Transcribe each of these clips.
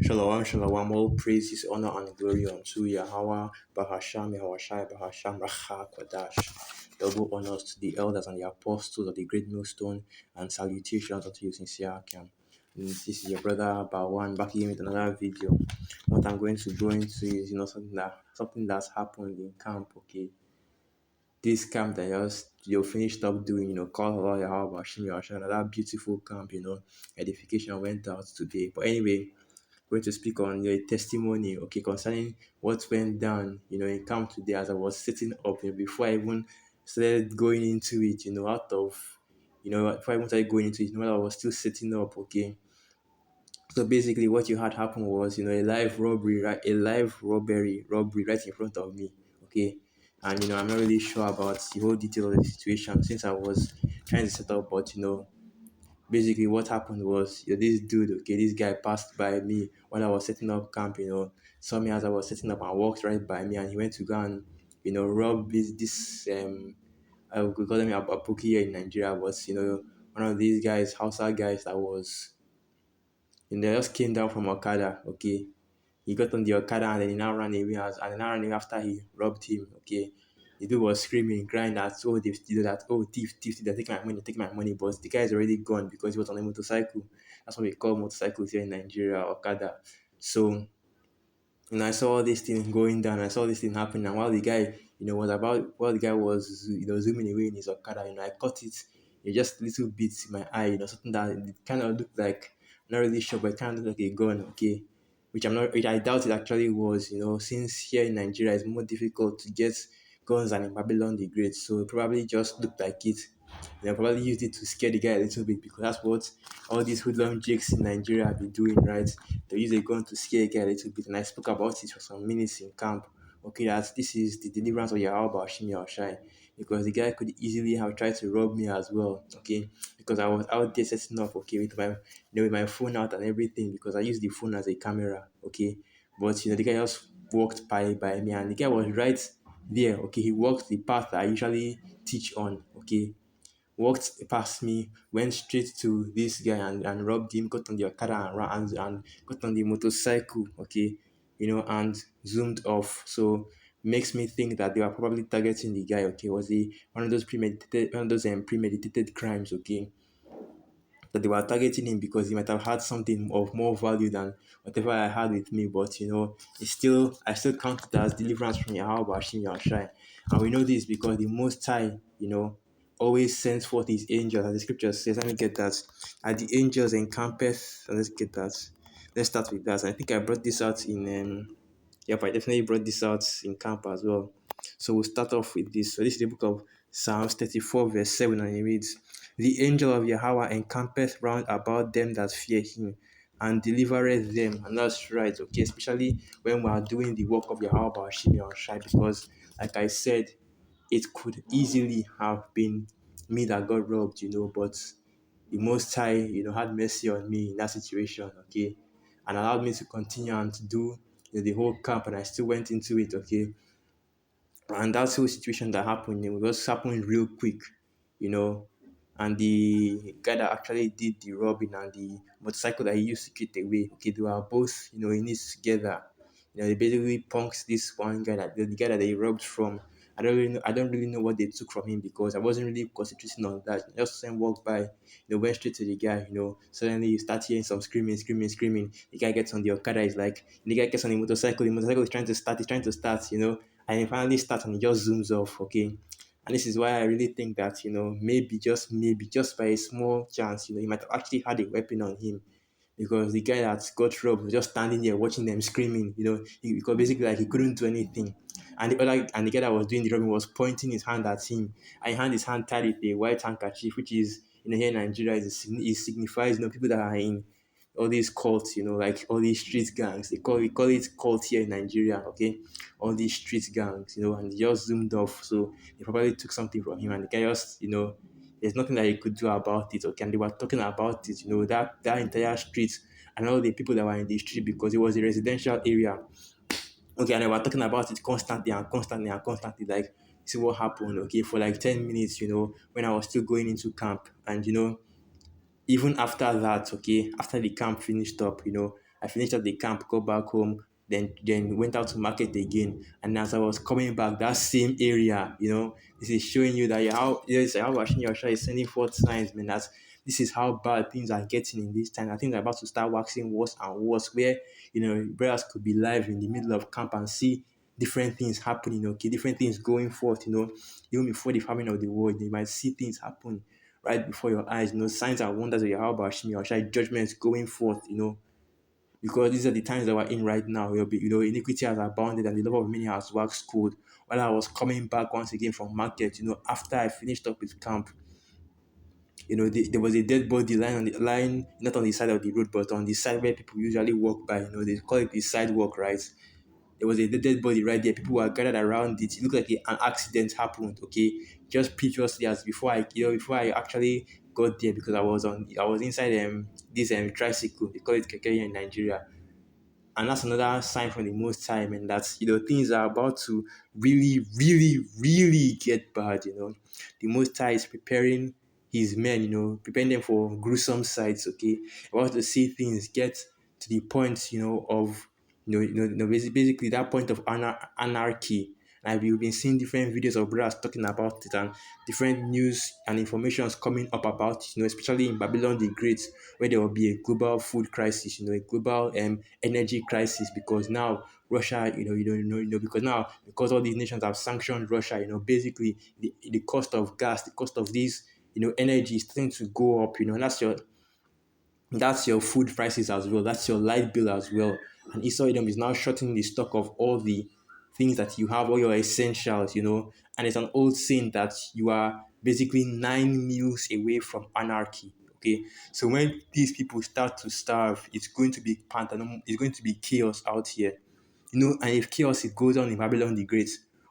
Shalom, shalom, all praises, honor, and glory unto Yahweh, Bahasham, Yahushai, Bahasham, Racha, Kodash. Double honors to the elders and the apostles of the great millstone, and salutations unto you, sincere Akim. This is your brother Bawan back here with another video. What I'm going to go into is, something that's happened in camp. Okay, this camp that just you finished up doing, call Allah Yahweh, Bashim, Yahushai, another beautiful camp. Edification went out today. But anyway, going to speak on your testimony, okay, concerning what went down, in camp today as I was sitting up, before I even started going into it, before I even started going into it, I was still sitting up, okay. So basically, what you had happen was, a live robbery, right? A live robbery right in front of me, okay. And I'm not really sure about the whole detail of the situation since I was trying to set up, but basically what happened was this dude, okay, this guy passed by me when I was setting up camp, saw me as I was setting up and walked right by me, and he went to go and rob this I would call him a bookie here in Nigeria, was one of these guys, Hausa guys that was they just came down from Okada, okay. He got on the Okada and then he now ran away and then now ran away after he robbed him, okay. The dude was screaming, crying that, oh, they did that, oh, thief, thief, thief, they take my money, but the guy is already gone because he was on a motorcycle. That's what we call motorcycles here in Nigeria, Okada. So, I saw all this thing going down. I saw this thing happening, and while the guy was zooming away in his Okada, I caught it, just little bits in my eye, something that it kind of looked like, not really sure, but it kind of looked like a gun, okay, which I doubt it actually was, since here in Nigeria it's more difficult to get guns than in Babylon the Great, so it probably just looked like it. Probably used it to scare the guy a little bit because that's what all these hoodlum jakes in Nigeria have been doing, right? They use a gun to scare a guy a little bit, and I spoke about it for some minutes in camp. Okay, that this is the deliverance of Yahweh Shimi Shai, because the guy could easily have tried to rob me as well. Okay, because I was out there setting up, okay, with my phone out and everything, because I use the phone as a camera. Okay, but the guy just walked by me, and the guy was right there. Okay, he walked the path that I usually teach on. Okay, walked past me, went straight to this guy and robbed him, got on the Okada and ran and got on the motorcycle, okay, and zoomed off. So makes me think that they were probably targeting the guy, okay. Was he one of those premeditated crimes, okay? That they were targeting him because he might have had something of more value than whatever I had with me. But I still count it as deliverance from Yahweh Hashem Yahushai. And we know this because the Most High, always sends forth his angels, as the scripture says. Let me get that. At the angels encampeth. Let's get that. Let's start with that. I think I brought this out in yep, I definitely brought this out in camp as well. So we'll start off with this. So this is the book of Psalms 34, verse 7, and it reads, the angel of Yahweh encampeth round about them that fear him, and delivereth them. And that's right, okay, especially when we are doing the work of Yahweh Bashim Yahushai, because like I said, it could easily have been me that got robbed, but the Most High, had mercy on me in that situation, okay, and allowed me to continue and to do the whole camp, and I still went into it, okay. And that's whole situation that happened, it was happening real quick, you know. And the guy that actually did the robbing and the motorcycle that he used to get away, okay, they were both, in it together. They basically punks this one guy that the guy that they robbed from. I don't really know what they took from him because I wasn't really concentrating on that. Just same walk by, went straight to the guy, suddenly you start hearing some screaming, screaming, screaming. The guy gets on the Okada, is like the guy gets on the motorcycle is trying to start, and he finally starts and he just zooms off, okay. And this is why I really think that, maybe, just by a small chance, he might have actually had a weapon on him, because the guy that got robbed was just standing there watching them screaming, because basically like he couldn't do anything. And the guy that was doing the robbing was pointing his hand at him, and his hand tied with a white handkerchief, which is, here in Nigeria, it signifies, people that are in all these cults, like all these street gangs. We call it cult here in Nigeria, okay? All these street gangs, and they just zoomed off. So they probably took something from him, and the guy just, there's nothing that he could do about it, okay? And they were talking about it, that entire street and all the people that were in the street, because it was a residential area. Okay, and they were talking about it constantly and constantly and constantly, like, see what happened, okay, for like 10 minutes, when I was still going into camp. And even after that, okay, after the camp finished up, I finished up the camp, go back home, then went out to market again. And as I was coming back, that same area, this is showing you that how Washington Yosha is sending forth signs, man. That this is how bad things are getting in this time. I think they're about to start waxing worse and worse, where brothers could be live in the middle of camp and see different things happening, okay, different things going forth, even before the famine of the world, you might see things happen right before your eyes, signs and wonders of Yahweh Hashem, or judgments going forth, because these are the times that we're in right now. Iniquity has abounded and the love of many has waxed cold. While I was coming back once again from market, after I finished up with camp, there was a dead body lying on the line, not on the side of the road, but on the side where people usually walk by. They call it the sidewalk, right? There was a dead body right there. People were gathered around it. It looked like an accident happened. Okay, just previously as before I actually got there, because I was inside this tricycle. They call it keke here in Nigeria. And that's another sign from the Most High, and that things are about to really, really, really get bad. The Most High is preparing his men, preparing them for gruesome sights. Okay, about to see things get to the point, of basically that point of anarchy. And we've been seeing different videos of brothers talking about it, and different news and informations coming up about it, especially in Babylon the Great, where there will be a global food crisis, a global energy crisis, because now Russia, because now, because all these nations have sanctioned Russia, basically the cost of gas, the cost of these, energy is starting to go up, and that's your food prices as well. That's your light bill as well. And Esau Edom is now shortening the stock of all the things that you have, all your essentials, And it's an old saying that you are basically 9 meals away from anarchy. Okay. So when these people start to starve, it's going to be pantanum, it's going to be chaos out here. And if chaos it goes on in Babylon the Great,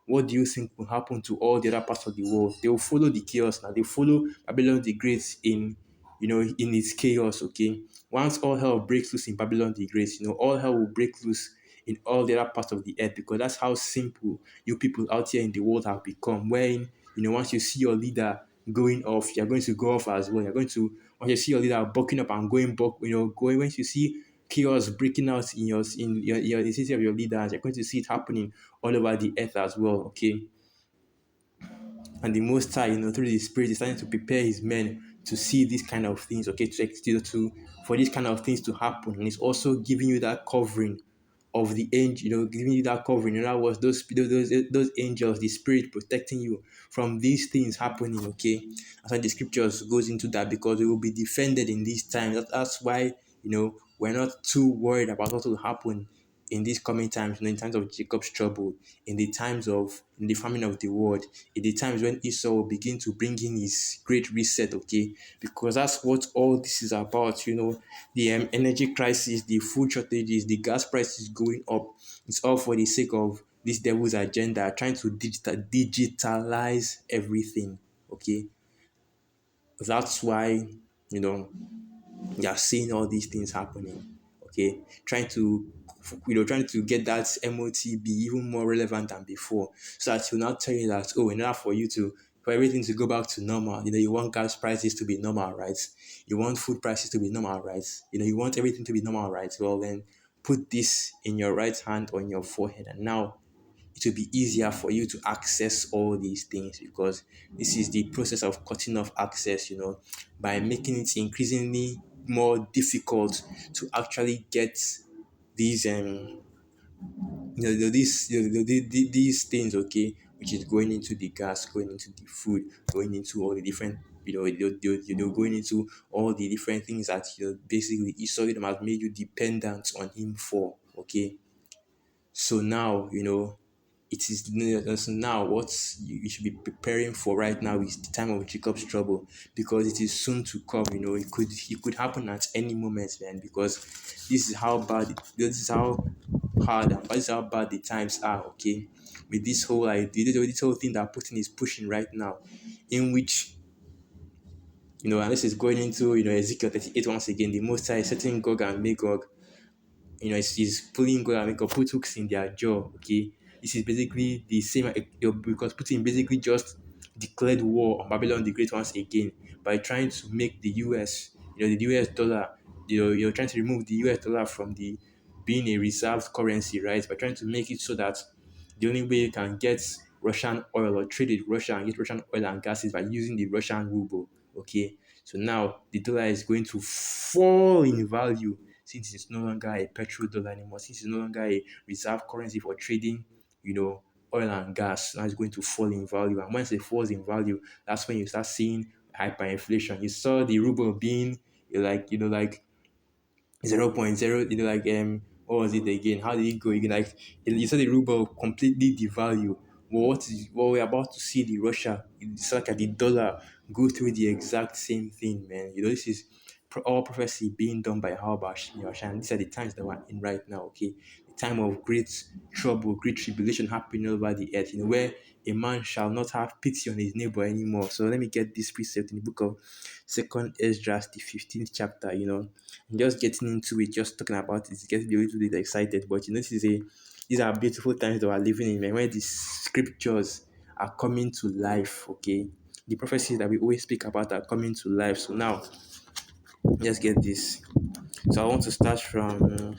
what do you think will happen to all the other parts of the world? They will follow the chaos now. They follow Babylon the Great in its chaos, okay? Once all hell breaks loose in Babylon the Great, all hell will break loose in all the other parts of the earth, because that's how simple you people out here in the world have become. When, once you see your leader going off, you're going to go off as well. Once you see your leader bucking up and going back, once you see chaos breaking out in the city of your leaders, you're going to see it happening all over the earth as well, okay? And the Most High, through the Spirit, is starting to prepare His men to see these kind of things, okay, to for these kind of things to happen, and it's also giving you that covering of the angel, giving you that covering. In other words, those angels, the Spirit protecting you from these things happening, okay. That's why the scriptures goes into that, because we will be defended in these times. That's why we're not too worried about what will happen in these coming times, in times of Jacob's trouble, in the famine of the world, in the times when Esau will begin to bring in his great reset, okay? Because that's what all this is about, the energy crisis, the food shortages, the gas prices going up. It's all for the sake of this devil's agenda, trying to digitalize everything, okay? That's why, you know, you are seeing all these things happening, okay, trying to get that MOTB even more relevant than before, so that he'll not tell you that, oh, in order for everything to go back to normal, you want gas prices to be normal, right? You want food prices to be normal, right? You want everything to be normal, right? Well, then put this in your right hand on your forehead, and now it will be easier for you to access all these things, because this is the process of cutting off access, by making it increasingly more difficult to actually get these these things, okay, which is going into the gas, going into the food, going into all the different going into all the different things that basically Esau has made you dependent on him for, okay. So now, it is so now what you should be preparing for right now is the time of Jacob's trouble, because it is soon to come. It could happen at any moment, man. Because this is how bad, this is how hard, and this is how bad the times are. Okay, with this whole idea, this whole thing that Putin is pushing right now, in which and this is going into Ezekiel 38 once again. The Most High is setting Gog and Magog, it's pulling God and make put hooks in their jaw. Okay, this is basically the same, because Putin basically just declared war on Babylon the Great once again by trying to make the US, the US dollar you're trying to remove the US dollar from the being a reserved currency, right? By trying to make it so that the only way you can get Russian oil or trade with Russia and get Russian oil and gas is by using the Russian ruble. Okay, so now the dollar is going to fall in value since it's no longer a petrodollar anymore, since it's no longer a reserve currency for trading, oil and gas. Now it's going to fall in value, and once it falls in value, that's when you start seeing hyperinflation. You saw the ruble being like 0.0, what was it again? How did it go again? Like you saw the ruble completely devalue. Well, what we're about to see the Russia, it's like the dollar go through the exact same thing, man. This is all prophecy being done by Hashim. These are the times that we're in right now, okay? The time of great trouble, great tribulation happening over the earth, where a man shall not have pity on his neighbor anymore. So let me get this precept in the book of Second Esdras, the 15th chapter, and just getting into it, just talking about it, getting a little bit excited. But these are beautiful times that we're living in, man, where the scriptures are coming to life, okay? The prophecies that we always speak about are coming to life. So now, let's get this. So I want to start from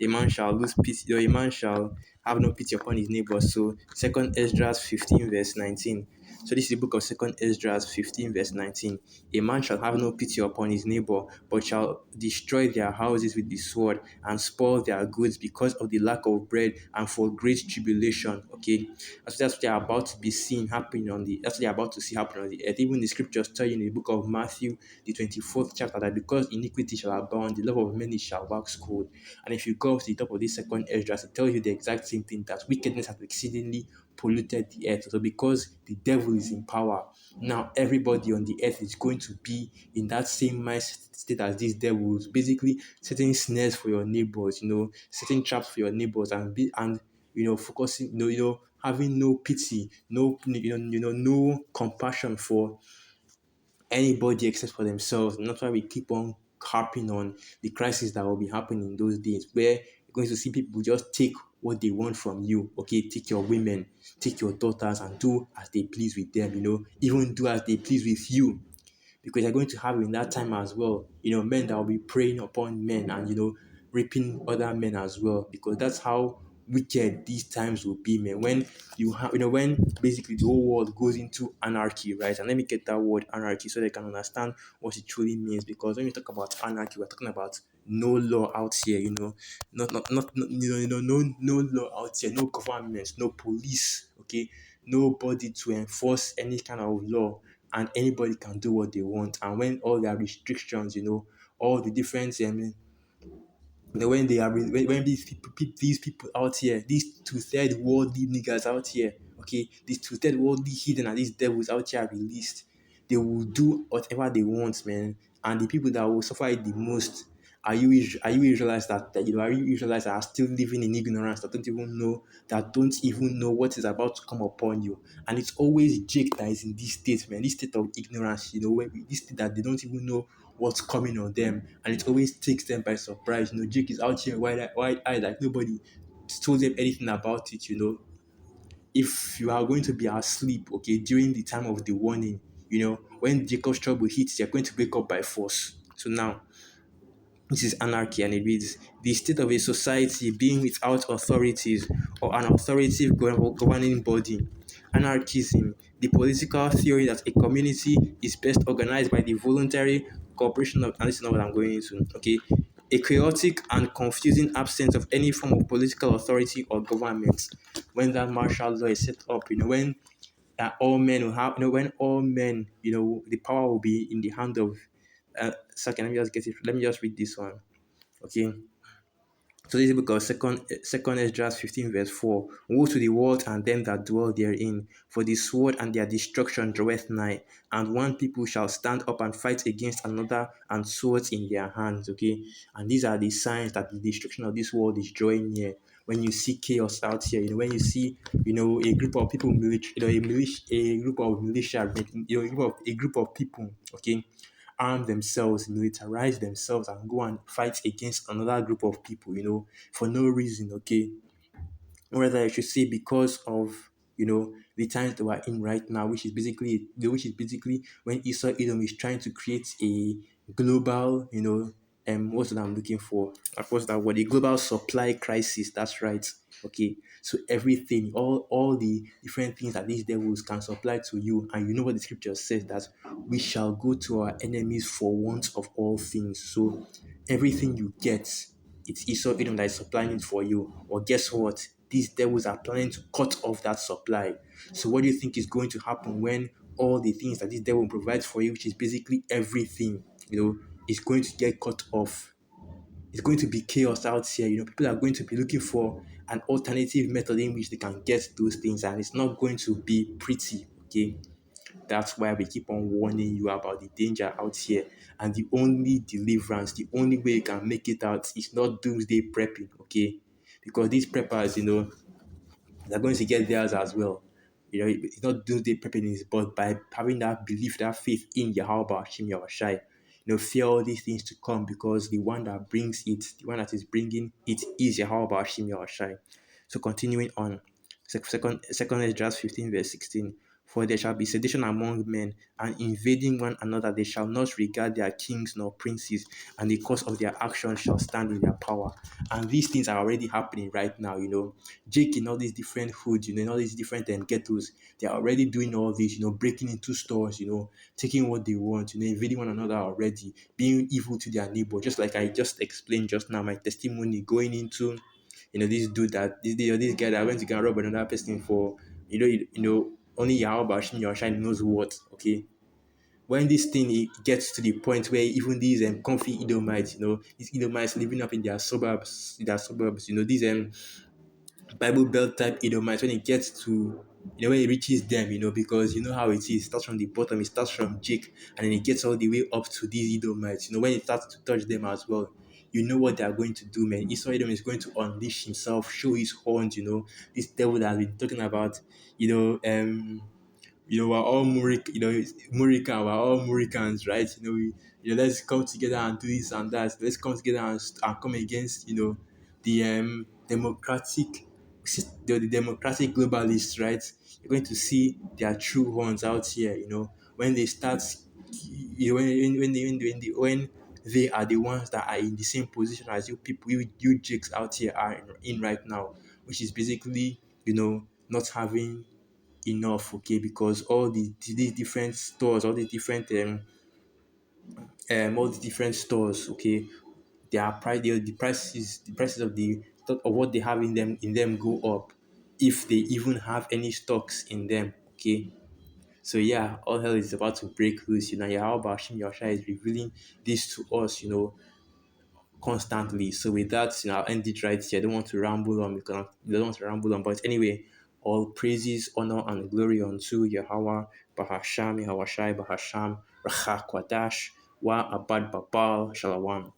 a man shall lose pity, or a man shall have no pity upon his neighbor. So Second Esdras 15 verse 19. So this is the book of Second Esdras 15 verse 19. A man shall have no pity upon his neighbor, but shall destroy their houses with the sword and spoil their goods because of the lack of bread and for great tribulation. Okay, that's what they are about to be seen happening on the. That's what they are about to see happen on the earth. Even the scriptures tell you in the book of Matthew, the 24th chapter, that because iniquity shall abound, the love of many shall wax cold. And if you go to the top of this second Esdras, it tells you the exact same thing, that wickedness has exceedingly polluted the earth. So because the devil is in power, now everybody on the earth is going to be in that same mind state as these devils, basically setting snares for your neighbors, setting traps for your neighbors, and focusing, having no pity, no compassion for anybody except for themselves. And that's why we keep on harping on the crisis that will be happening in those days, where you're going to see people just take what they want from you. Okay, take your women, take your daughters, and do as they please with them. Even do as they please with you, because you're going to have in that time as well, men that will be preying upon men and, raping other men as well, because that's how wicked these times will be, man. When when basically the whole world goes into anarchy, right? And let me get that word anarchy so they can understand what it truly means, because when we talk about anarchy, we're talking about no law out here, not no law out here, no government, no police, okay, nobody to enforce any kind of law, and anybody can do what they want. And when all their restrictions, all the different when they are when these people out here, these two-third worldly niggas out here, okay, these two-third worldly hidden and these devils out here are released, they will do whatever they want, man. And the people that will suffer it the most are you Israelites are you Israelites that are still living in ignorance, that don't even know what is about to come upon you. And it's always Jake that is in this state, man, this state of ignorance, this state that they don't even know what's coming on them, and it always takes them by surprise. Jake is out here wide-eyed, like nobody told them anything about it. If you are going to be asleep, okay, during the time of the warning, when Jacob's trouble hits, you're going to wake up by force. So now, this is anarchy, and it reads: the state of a society being without authorities or an authoritative governing body. Anarchism, the political theory that a community is best organized by the voluntary cooperation of, and this is not what I'm going into, okay, a chaotic and confusing absence of any form of political authority or government. When that martial law is set up, when all men will have, when all men, the power will be in the hand of. Second, let me just get it. Let me just read this one. Okay. So this is because second Esdras 15 verse 4. Woe to the world and them that dwell therein, for the sword and their destruction draweth nigh, and one people shall stand up and fight against another, and swords in their hands. Okay, and these are the signs that the destruction of this world is drawing near. When you see chaos out here, when you see, a group of people, a group of militia, a group of people, okay, arm themselves, militarize themselves, and go and fight against another group of people, for no reason, okay? Or rather, I should say because of, the times that we're in right now, which is basically when Esau Edom is trying to create a global, what's that I'm looking for? What's that word? A global supply crisis. That's right. Okay. So everything, all the different things that these devils can supply to you, and you know what the scripture says, that we shall go to our enemies for want of all things. So everything you get, it's Esau Edom that is supplying it for you. Or guess what? These devils are planning to cut off that supply. So what do you think is going to happen when all the things that this devil provides for you, which is basically everything, is going to get cut off? It's going to be chaos out here. People are going to be looking for an alternative method in which they can get those things, and it's not going to be pretty. Okay, that's why we keep on warning you about the danger out here. And the only deliverance, the only way you can make it out is not doomsday prepping. Okay, because these preppers, they're going to get theirs as well. It's not doomsday prepping, but by having that belief, that faith in Yahweh Hashem Yahushai, fear all these things to come, because the one that brings it, the one that is bringing it, is Yahweh Hashem Yahushai. So continuing on, second Ezra 15 verse 16. For there shall be sedition among men, and invading one another. They shall not regard their kings nor princes, and the cause of their actions shall stand in their power. And these things are already happening right now. Jake in all these different hoods, in all these different ghettos, they are already doing all this, breaking into stores, taking what they want, invading one another already, being evil to their neighbor. Just like I just explained just now, my testimony going into, this dude this guy that went to go and rob another person for, only Yahweh Bashim Yahshai knows what. Okay, when this thing it gets to the point where even these comfy Edomites, these Edomites living up in their suburbs, these Bible Belt type Edomites, when it gets to, when it reaches them, because you know how it is, it starts from the bottom, it starts from Jake, and then it gets all the way up to these Edomites. When it starts to touch them as well, you know what they are going to do, man. Esau Edom is going to unleash himself, show his horns, this devil that has been talking about, we're all Murican, we're all Muricans, right? Let's come together and do this and that. Let's come together and come against, the the democratic globalists, right? You're going to see their true horns out here, when they start, when they are the ones that are in the same position as you people, you jakes out here are in right now, which is basically, not having enough. Okay, because these different stores, all the different stores, okay, their price, the prices of what they have in them go up, if they even have any stocks in them. Okay, so yeah, all hell is about to break loose. Yahweh Bashim Yahshua is revealing this to us, constantly. So with that, I'll end it right here. I don't want to ramble on, because I don't want to ramble on. But anyway, all praises, honor, and glory unto Yahweh, Bahasham, Yahweh Shai, Bahasham, Racha Kwadash, Wa Abad Babal, Shalom.